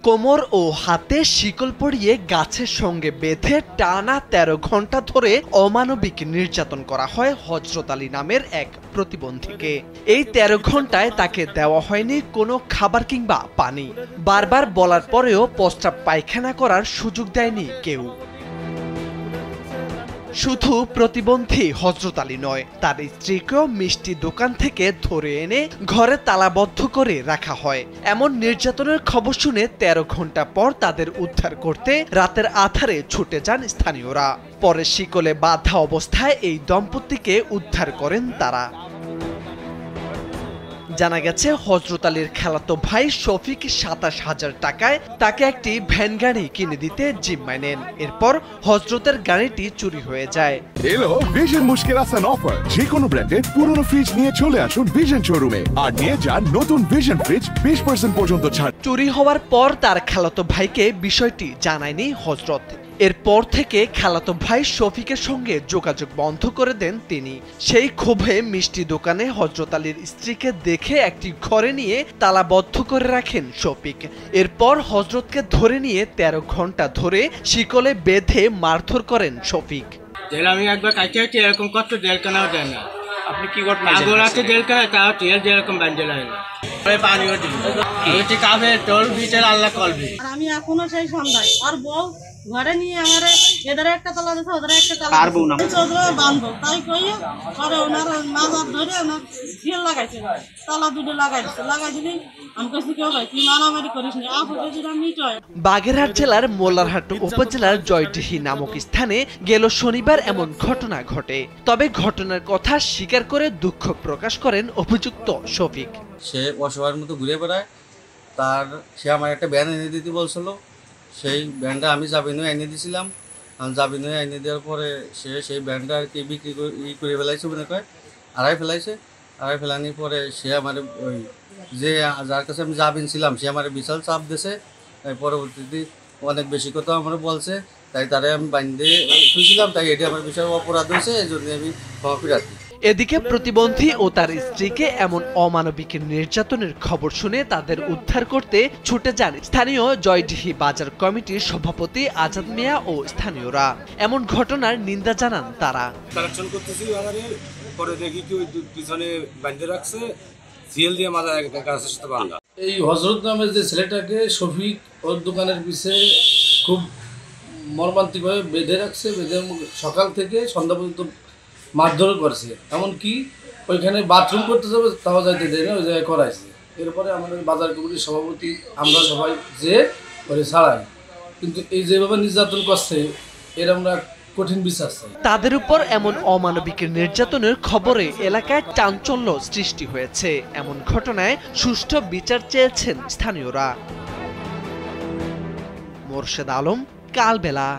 কোমর ও হাতে শিকল পরিয়ে গাছের সঙ্গে বেঁধে টানা ১৩ ঘন্টা ধরে অমানবিক নির্যাতন করা হয় হযরত আলী নামের এক প্রতিবন্ধীকে। এই ১৩ ঘন্টায় তাকে দেওয়া হয়নি কোনো খাবার কিংবা পানি। বারবার বলার পরেও প্রস্রাব পায়খানা করার সুযোগ দেয়নি কেউ। শুধু প্রতিবন্ধী হযরত আলী নয়, তার স্ত্রীকেও মিষ্টি দোকান থেকে ধরে এনে ঘরে তালাবদ্ধ করে রাখা হয়। এমন নির্যাতনের খবর শুনে ১৩ ঘন্টা পর তাদের উদ্ধার করতে রাতের আঁধারে ছুটে যান স্থানীয়রা। পরে শিকলে বাঁধা অবস্থায় এই দম্পতিকে উদ্ধার করেন তারা। জানা গেছে হযরত আলীর খালাতো ভাই শফিক ২৭,০০০ টাকায় তাকে একটি ভ্যান গাড়ি কিনে দিতে জিম্মায় নেন। এরপর হযরতের গাড়িটি চুরি হয়ে যায়। এলো ভিশন মুশকিল আসান অফার। যে কোনো ব্র্যান্ডের পুরনো ফ্রিজ নিয়ে চলে আসুন ভিশন শোরুমে আর নিয়ে যান নতুন ভিশন ফ্রিজ 20% পর্যন্ত ছাড়। চুরি হওয়ার পর তার খালাতো ভাইকে বিষয়টি জানায়নি হযরত। এরপর থেকে খালাতো ভাই শফিকের সঙ্গে যোগাযোগ বন্ধ করে দেন তিনি। সেই ক্ষোভে মিষ্টি দোকানে হযরত আলীর স্ত্রীকে দেখে একটি ঘরে নিয়ে তালাবদ্ধ করে রাখেন শফিক। এরপর হযরতকে ধরে নিয়ে ১৩ ঘন্টা ধরে শিকলে বেঁধে মারধর করেন শফিক। আমি একবার কাছে এরকম করতে জেলখানাও যায় না। আপনি কি করতেন? আগর আছে জেলখানায় তাও তেল যেরকম বান্ধে লাগে না। পানিও দিই ওইটি কাবে টোল বিটের আল্লাহ কলবি। আমি এখনো সেই সন্ধ্যায় আর বউ ঘরে নিয়ে আমার এদের একটা তালা দিতে ওদের একটা তালা পারবো না চোদ্দ বাঁধবো তাই কইয়ে পরে ওনার মাজার ধরে ওনার ফিল লাগাইছে, তালা দুটো লাগাইছে। লাগাই দিলি আমি কইছি কেউ ভাই তুই মারামারি করিস না, আপদে যেটা মিট হয়। বাগেরহাট জেলার মোল্লারহাট উপজেলার জয়ডিহি নামক স্থানে গেল শনিবার এমন ঘটনা ঘটে। তবে ঘটনার কথা স্বীকার করে দুঃখ প্রকাশ করেন অভিযুক্ত শফিক। সে অসহায়ের মতো ঘুরে বেড়ায়। সে আমার একটা ব্যান এনে দিতে বলছিল। সেই ব্যান্ডটা আমি জাবিনও এনে দিয়েছিলাম। জাবিনও এনে দেওয়ার পরে সেই ব্যান্ডটা আর কি বিক্রি করে ফেলাইছে, মনে করে আড়াই ফেলানির পরে সে আমার ওই যে যার কাছে আমি জাবিন ছিলাম সে আমার বিশাল চাপ দিয়েছে। পরবর্তীতে অনেক বেশি কথা আমার বলছে, তাই তারে আমি বান্ধে খুঁজছিলাম। তাই এটি আমার বিশাল অপরাধ হয়েছে, এই জন্য আমি ক্ষমা প্রার্থী। এদিকে প্রতিবন্ধী ও তার স্ত্রীকে এমন অমানবিক নির্যাতনের খবর শুনে তাদের উদ্ধার করতে ছুটে যান স্থানীয় জয়ডিহি বাজার কমিটির সভাপতি আজাদ মিয়া ও স্থানীয়রা। এমন ঘটনার নিন্দা জানান তারা। কালেকশন করতেছি পরে দেখি কি ওই পিছনে বাঁধে রাখছে, সিএল দিয়ে মাথা গাছের সাথে বাঁধা। এই হযরত নামের যে ছেলেটাকে শফিক ওর দোকানের পিছে খুব মর্মান্তিকভাবে বেঁধে রাখছে। বেঁধে সকাল থেকে সন্ধ্যা পর্যন্ত মারধর করছে। এমনকি ওইখানে বাথরুম করতে যাবে তাও যাইতে দেয় না, ওই জায়গায় করাইছে। এরপরে আমাদের বাজার কমিটির সভাপতি আমরা সবাই যে ওরে ছাড়াই, কিন্তু এই যেভাবে নির্যাতন করছে এর আমরা কঠিন বিচার চাই। তাদের উপর এমন অমানবিক নির্যাতনের খবরে এলাকায় চাঞ্চল্য সৃষ্টি হয়েছে। এমন ঘটনায় সুষ্ঠু বিচার চেয়েছেন স্থানীয়রা। মোরশেদ আলম, কালবেলা।